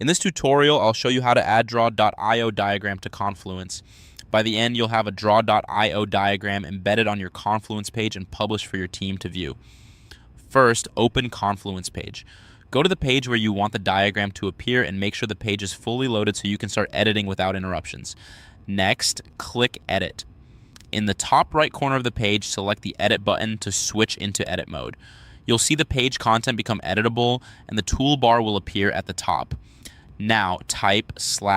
In this tutorial, I'll show you how to add draw.io diagram to Confluence. By the end, you'll have a draw.io diagram embedded on your Confluence page and published for your team to view. First, open Confluence page. Go to the page where you want the diagram to appear and make sure the page is fully loaded so you can start editing without interruptions. Next, click Edit. In the top right corner of the page, select the Edit button to switch into edit mode. You'll see the page content become editable and the toolbar will appear at the top. Now type /draw.io.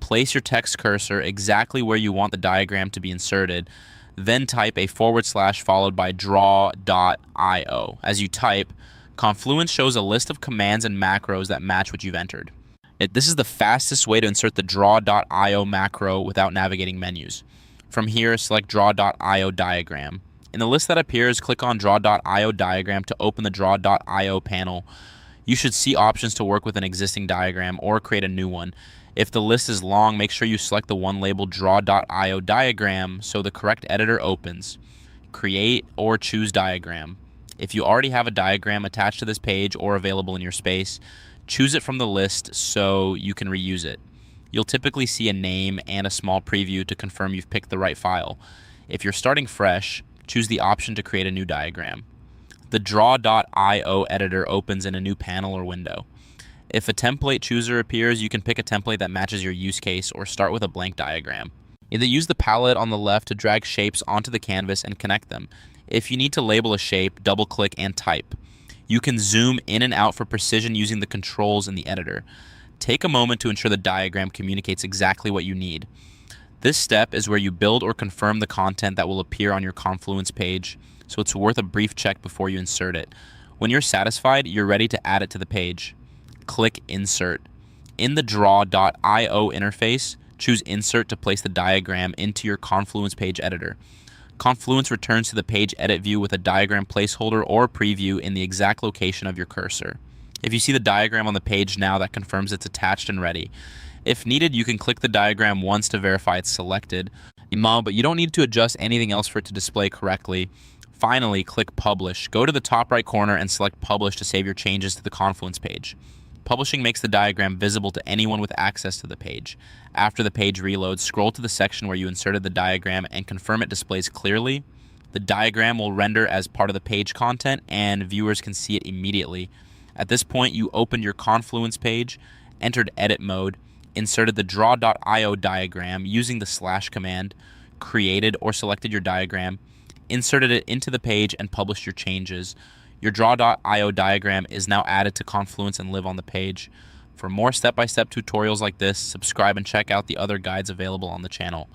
Place your text cursor exactly where you want the diagram to be inserted. Then type a / followed by draw.io. As you type, Confluence shows a list of commands and macros that match what you've entered. This is the fastest way to insert the draw.io macro without navigating menus. From here, select draw.io diagram. In the list that appears, click on draw.io diagram to open the draw.io panel. You should see options to work with an existing diagram or create a new one. If the list is long, make sure you select the one labeled draw.io diagram so the correct editor opens. Create or choose diagram. If you already have a diagram attached to this page or available in your space, choose it from the list so you can reuse it. You'll typically see a name and a small preview to confirm you've picked the right file. If you're starting fresh, choose the option to create a new diagram. The draw.io editor opens in a new panel or window. If a template chooser appears, you can pick a template that matches your use case or start with a blank diagram. Either use the palette on the left to drag shapes onto the canvas and connect them. If you need to label a shape, double-click and type. You can zoom in and out for precision using the controls in the editor. Take a moment to ensure the diagram communicates exactly what you need. This step is where you build or confirm the content that will appear on your Confluence page, so it's worth a brief check before you insert it. When you're satisfied, you're ready to add it to the page. Click Insert. In the draw.io interface, choose Insert to place the diagram into your Confluence page editor. Confluence returns to the page edit view with a diagram placeholder or preview in the exact location of your cursor. If you see the diagram on the page now, that confirms it's attached and ready. If needed, you can click the diagram once to verify it's selected, but you don't need to adjust anything else for it to display correctly. Finally, click Publish. Go to the top right corner and select Publish to save your changes to the Confluence page. Publishing makes the diagram visible to anyone with access to the page. After the page reloads, scroll to the section where you inserted the diagram and confirm it displays clearly. The diagram will render as part of the page content and viewers can see it immediately. At this point, you opened your Confluence page, entered edit mode, inserted the draw.io diagram using the / command, created or selected your diagram, inserted it into the page, and published your changes. Your draw.io diagram is now added to Confluence and live on the page. For more step-by-step tutorials like this, subscribe and check out the other guides available on the channel.